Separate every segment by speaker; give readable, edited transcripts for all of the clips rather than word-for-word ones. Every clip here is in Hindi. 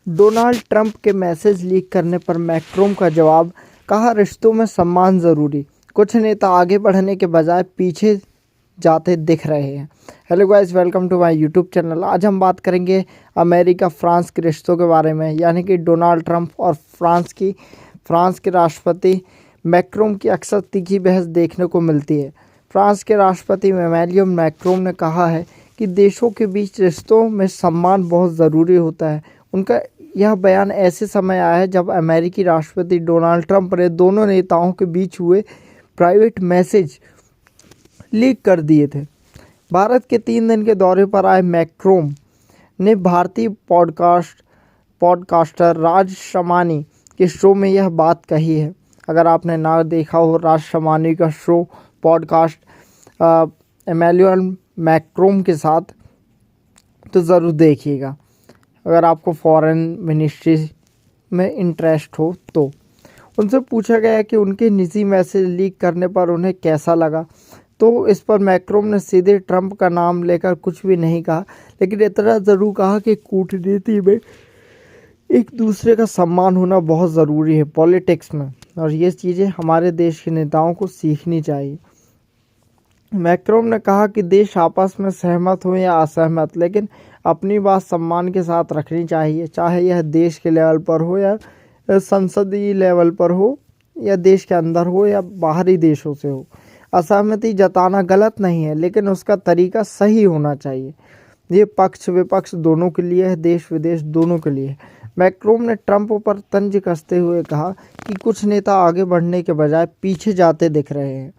Speaker 1: डोनाल्ड ट्रंप के मैसेज लीक करने पर मैक्रोन का जवाब, कहा रिश्तों में सम्मान ज़रूरी। कुछ नेता आगे बढ़ने के बजाय पीछे जाते दिख रहे हैं। Hello guys, welcome to my YouTube channel. आज हम बात करेंगे अमेरिका फ्रांस के रिश्तों के बारे में, यानी कि डोनाल्ड ट्रंप और फ्रांस के राष्ट्रपति मैक्रोन की अक्सर तीखी बहस देखने को मिलती है। फ्रांस के राष्ट्रपति इमैनुएल मैक्रोन ने कहा है कि देशों के बीच रिश्तों में सम्मान बहुत ज़रूरी होता है। उनका यह बयान ऐसे समय आया है जब अमेरिकी राष्ट्रपति डोनाल्ड ट्रंप ने दोनों नेताओं के बीच हुए प्राइवेट मैसेज लीक कर दिए थे। भारत के 3 दिन के दौरे पर आए मैक्रोन ने भारतीय पॉडकास्टर राज शमानी के शो में यह बात कही है। अगर आपने ना देखा हो राज शमानी का शो पॉडकास्ट इमैनुएल मैक्रोन के साथ, तो ज़रूर देखिएगा अगर आपको फॉरेन मिनिस्ट्री में इंटरेस्ट हो तो। उनसे पूछा गया कि उनके निजी मैसेज लीक करने पर उन्हें कैसा लगा, तो इस पर मैक्रोन ने सीधे ट्रंप का नाम लेकर कुछ भी नहीं कहा, लेकिन इतना ज़रूर कहा कि कूटनीति में एक दूसरे का सम्मान होना बहुत ज़रूरी है पॉलिटिक्स में, और ये चीज़ें हमारे देश के नेताओं को सीखनी चाहिए। मैक्रोन ने कहा कि देश आपस में सहमत हो या असहमत, लेकिन अपनी बात सम्मान के साथ रखनी चाहिए, चाहे यह देश के लेवल पर हो या संसदीय लेवल पर हो, या देश के अंदर हो या बाहरी देशों से हो। असहमति जताना गलत नहीं है, लेकिन उसका तरीका सही होना चाहिए। ये पक्ष विपक्ष दोनों के लिए है, देश विदेश दोनों के लिए है। मैक्रोन ने ट्रंप पर तंज कसते हुए कहा कि कुछ नेता आगे बढ़ने के बजाय पीछे जाते दिख रहे हैं।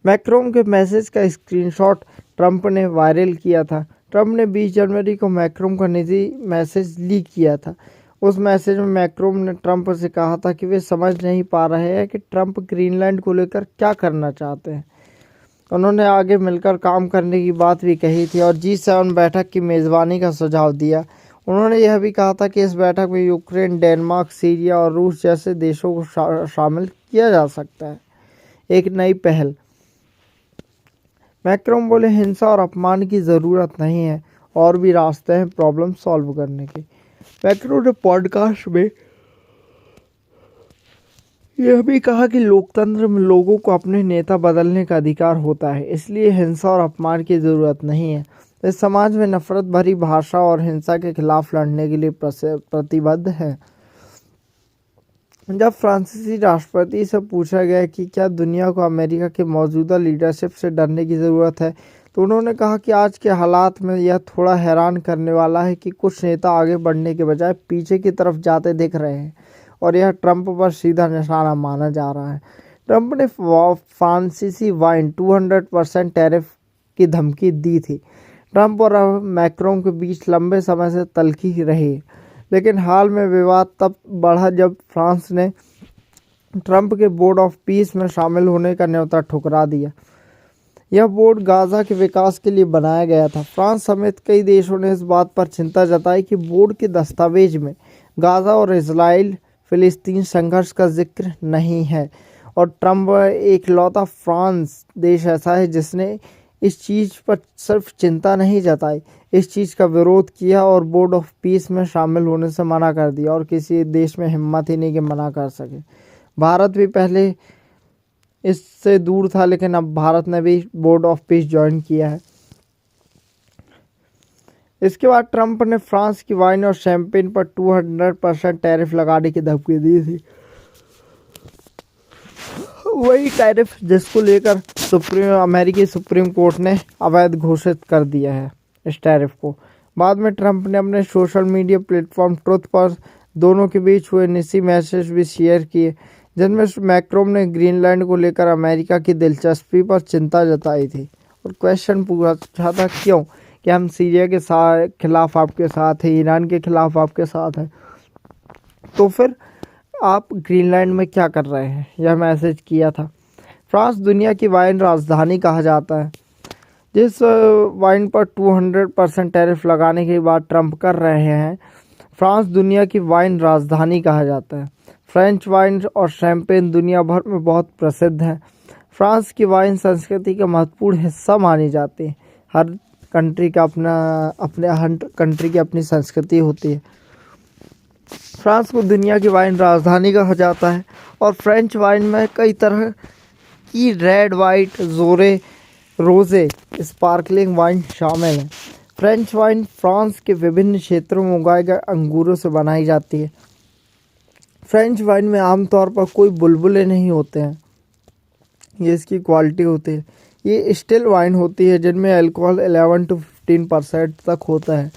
Speaker 1: मैक्रोन के मैसेज का स्क्रीनशॉट ट्रंप ने वायरल किया था। ट्रंप ने 20 जनवरी को मैक्रोन का निजी मैसेज लीक किया था। उस मैसेज में मैक्रोन ने ट्रंप से कहा था कि वे समझ नहीं पा रहे हैं कि ट्रंप ग्रीनलैंड को लेकर क्या करना चाहते हैं। उन्होंने आगे मिलकर काम करने की बात भी कही थी और G7 बैठक की मेज़बानी का सुझाव दिया। उन्होंने यह भी कहा था कि इस बैठक में यूक्रेन, डेनमार्क, सीरिया और रूस जैसे देशों को शामिल किया जा सकता है, एक नई पहल। मैक्रोन बोले, हिंसा और अपमान की ज़रूरत नहीं है, और भी रास्ते हैं प्रॉब्लम सॉल्व करने के। मैक्रोन ने पॉडकास्ट में यह भी कहा कि लोकतंत्र में लोगों को अपने नेता बदलने का अधिकार होता है, इसलिए हिंसा और अपमान की ज़रूरत नहीं है। इस समाज में नफरत भरी भाषा और हिंसा के खिलाफ लड़ने के लिए प्रतिबद्ध है। जब फ्रांसीसी राष्ट्रपति से पूछा गया कि क्या दुनिया को अमेरिका के मौजूदा लीडरशिप से डरने की ज़रूरत है, तो उन्होंने कहा कि आज के हालात में यह थोड़ा हैरान करने वाला है कि कुछ नेता आगे बढ़ने के बजाय पीछे की तरफ जाते दिख रहे हैं, और यह ट्रंप पर सीधा निशाना माना जा रहा है। ट्रंप ने फ्रांसीसी वाइन 200% टैरिफ की धमकी दी थी। ट्रंप और मैक्रोन के बीच लंबे समय से तल्खी रही, लेकिन हाल में विवाद तब बढ़ा जब फ्रांस ने ट्रंप के बोर्ड ऑफ पीस में शामिल होने का न्योता ठुकरा दिया। यह बोर्ड गाज़ा के विकास के लिए बनाया गया था। फ्रांस समेत कई देशों ने इस बात पर चिंता जताई कि बोर्ड के दस्तावेज में गाज़ा और इजराइल फिलिस्तीन संघर्ष का जिक्र नहीं है, और ट्रंप एकलौता फ्रांस देश ऐसा है जिसने इस चीज़ पर सिर्फ चिंता नहीं जताई, इस चीज़ का विरोध किया और बोर्ड ऑफ पीस में शामिल होने से मना कर दिया, और किसी देश में हिम्मत ही नहीं कि मना कर सके। भारत भी पहले इससे दूर था, लेकिन अब भारत ने भी बोर्ड ऑफ पीस ज्वाइन किया है। इसके बाद ट्रंप ने फ्रांस की वाइन और शैंपेन पर 200% टैरिफ लगाने की धमकी दी थी। वही टैरिफ जिसको लेकर अमेरिकी सुप्रीम कोर्ट ने अवैध घोषित कर दिया है इस टैरिफ को। बाद में ट्रंप ने अपने सोशल मीडिया प्लेटफॉर्म ट्रुथ पर दोनों के बीच हुए निजी मैसेज भी शेयर किए, जिनमें मैक्रोन ने ग्रीनलैंड को लेकर अमेरिका की दिलचस्पी पर चिंता जताई थी और क्वेश्चन पूछा था क्यों, कि हम सीरिया के खिलाफ आपके साथ हैं, ईरान के खिलाफ आपके साथ हैं, तो फिर आप ग्रीनलैंड में क्या कर रहे हैं, यह मैसेज किया था। फ्रांस दुनिया की वाइन राजधानी कहा जाता है। जिस वाइन पर 200% टैरिफ लगाने के बाद ट्रंप कर रहे हैं, फ्रांस दुनिया की वाइन राजधानी कहा जाता है। फ्रेंच वाइन और शैंपेन दुनिया भर में बहुत प्रसिद्ध हैं। फ्रांस की वाइन संस्कृति का महत्वपूर्ण हिस्सा मानी जाती है। हर कंट्री का हर कंट्री की अपनी संस्कृति होती है। फ्रांस को दुनिया की वाइन राजधानी कहा जाता है और फ्रेंच वाइन में कई तरह की रेड, वाइट, रोजे, स्पार्कलिंग वाइन शामिल है। फ्रेंच वाइन फ्रांस के विभिन्न क्षेत्रों में उगाए गए अंगूरों से बनाई जाती है। फ्रेंच वाइन में आमतौर पर कोई बुलबुले नहीं होते हैं, ये इसकी क्वालिटी होती है। ये स्टिल वाइन होती है जिनमें अल्कोहल 11 to 15% तक होता है।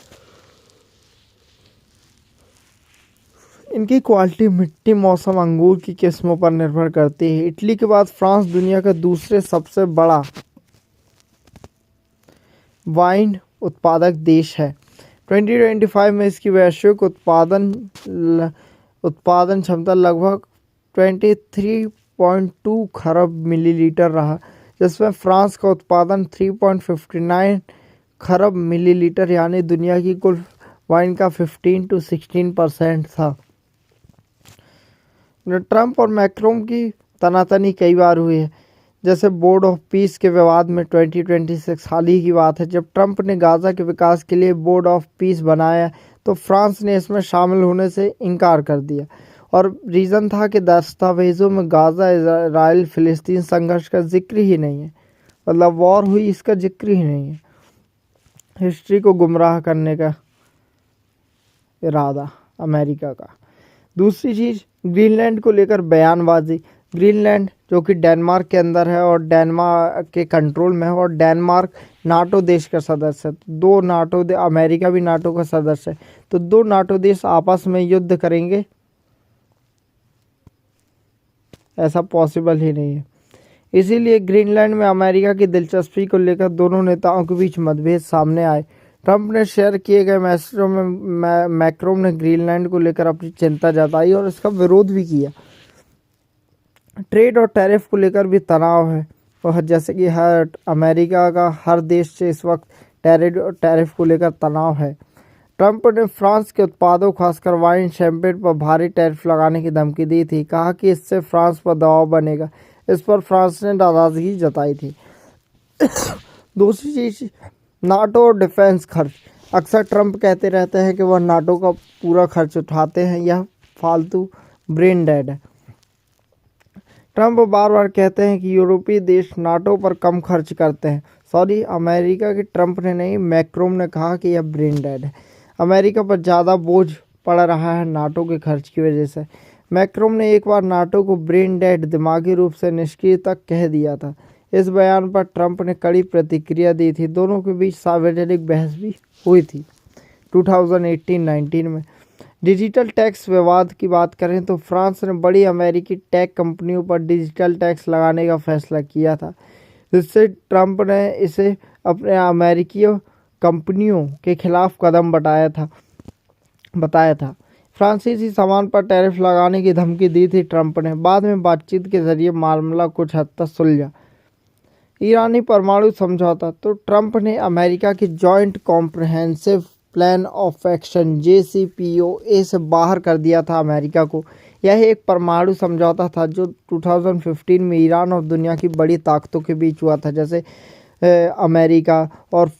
Speaker 1: इनकी क्वालिटी मिट्टी, मौसम, अंगूर की किस्मों पर निर्भर करती है। इटली के बाद फ्रांस दुनिया का दूसरे सबसे बड़ा वाइन उत्पादक देश है। 2025 में इसकी वैश्विक उत्पादन क्षमता लगभग 23.2 खरब मिलीलीटर रहा, जिसमें फ्रांस का उत्पादन 3.59 खरब मिलीलीटर यानी दुनिया की कुल वाइन का 15 to 16% था। ट्रंप और मैक्रोन की तनातनी कई बार हुई है, जैसे बोर्ड ऑफ पीस के विवाद में 2026 हाल ही की बात है। जब ट्रंप ने गाज़ा के विकास के लिए बोर्ड ऑफ पीस बनाया तो फ्रांस ने इसमें शामिल होने से इनकार कर दिया और रीज़न था कि दस्तावेज़ों में गाज़ा इजराइल फ़िलिस्तीन संघर्ष का जिक्र ही नहीं है, मतलब वॉर हुई इसका जिक्र ही नहीं है। हिस्ट्री को गुमराह करने का इरादा अमेरिका का। दूसरी चीज़, ग्रीनलैंड को लेकर बयानबाजी। ग्रीनलैंड जो कि डेनमार्क के अंदर है और डेनमार्क के कंट्रोल में है और डेनमार्क नाटो देश का सदस्य है। दो नाटो अमेरिका भी नाटो का सदस्य है, तो दो नाटो देश आपस में युद्ध करेंगे ऐसा पॉसिबल ही नहीं है। इसीलिए ग्रीनलैंड में अमेरिका की दिलचस्पी को लेकर दोनों नेताओं के बीच मतभेद सामने आए। ट्रंप ने शेयर किए गए मैसेजों में मैक्रोन ने ग्रीनलैंड को लेकर अपनी चिंता जताई और इसका विरोध भी किया। ट्रेड और टैरिफ को लेकर भी तनाव है और जैसे कि अमेरिका का हर देश से इस वक्त ट्रेड और टैरिफ को लेकर तनाव है। ट्रंप ने फ्रांस के उत्पादों खासकर वाइन, शैंपेन पर भारी टैरिफ लगाने की धमकी दी थी, कहा कि इससे फ्रांस पर दबाव बनेगा। इस पर फ्रांस ने नाराजगी जताई थी। दूसरी चीज, नाटो और डिफेंस खर्च। अक्सर ट्रंप कहते रहते हैं कि वह नाटो का पूरा खर्च उठाते हैं, यह फालतू ब्रेन डेड है। ट्रंप बार बार कहते हैं कि यूरोपीय देश नाटो पर कम खर्च करते हैं। सॉरी, अमेरिका के ट्रंप ने नहीं, मैक्रोन ने कहा कि यह ब्रेन डेड है। अमेरिका पर ज़्यादा बोझ पड़ रहा है नाटो के खर्च की वजह से। मैक्रोन ने एक बार नाटो को ब्रेन डेड, दिमागी रूप से निष्क्रिय तक कह दिया था। इस बयान पर ट्रंप ने कड़ी प्रतिक्रिया दी थी। दोनों के बीच सार्वजनिक बहस भी हुई थी 2018-19 में। डिजिटल टैक्स विवाद की बात करें तो फ्रांस ने बड़ी अमेरिकी टेक कंपनियों पर डिजिटल टैक्स लगाने का फैसला किया था, जिससे ट्रंप ने इसे अपने अमेरिकी कंपनियों के खिलाफ कदम बताया था। फ्रांसीसी सामान पर टैरिफ लगाने की धमकी दी थी ट्रंप ने। बाद में बातचीत के जरिए मामला कुछ हद तक सुलझा। ईरानी परमाणु समझौता, तो ट्रंप ने अमेरिका की joint comprehensive plan of action JCPOA से बाहर कर दिया था अमेरिका को। यह एक परमाणु समझौता था जो 2015 में ईरान और दुनिया की बड़ी ताकतों के बीच हुआ था, जैसे अमेरिका, और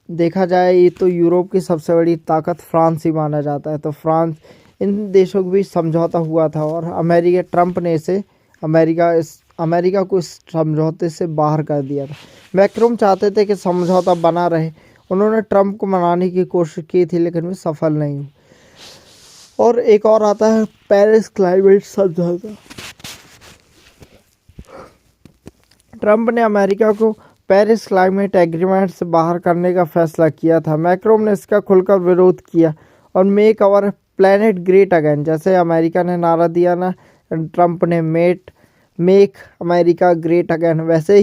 Speaker 1: देखा जाए ये तो यूरोप की सबसे बड़ी ताकत फ्रांस ही माना जाता है। तो फ्रांस, इन देशों के बीच समझौता हुआ था और ट्रंप ने इसे अमेरिका को इस समझौते से बाहर कर दिया था। मैक्रोन चाहते थे कि समझौता बना रहे। उन्होंने ट्रंप को मनाने की कोशिश की थी लेकिन वे सफल नहीं हुए। और एक और आता है पेरिस क्लाइमेट समझौता। ट्रंप ने अमेरिका को पेरिस क्लाइमेट एग्रीमेंट से बाहर करने का फैसला किया था। मैक्रोन ने इसका खुलकर विरोध किया और make our planet great again, जैसे अमेरिका ने नारा दिया ना, ट्रंप ने मेक अमेरिका ग्रेट अगेन, वैसे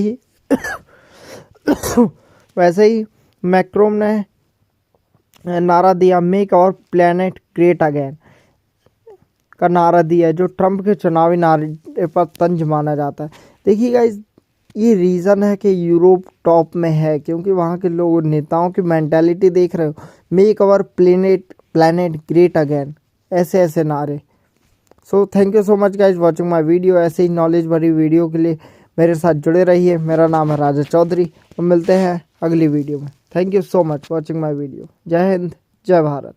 Speaker 1: ही मैक्रोन ने नारा दिया make our planet great again का नारा दिया, जो ट्रंप के चुनावी नारे पर तंज माना जाता है। देखिए गाइस, ये रीज़न है कि यूरोप टॉप में है क्योंकि वहाँ के लोग, नेताओं की मेंटालिटी देख रहे हो, make our planet great again, ऐसे नारे। So thank you so much guys watching my video. ऐसे ही नॉलेज भरी वीडियो के लिए मेरे साथ जुड़े रहिए। मेरा नाम है राजा चौधरी और मिलते हैं अगली वीडियो में। Thank you so much watching my video. जय हिंद, जय भारत।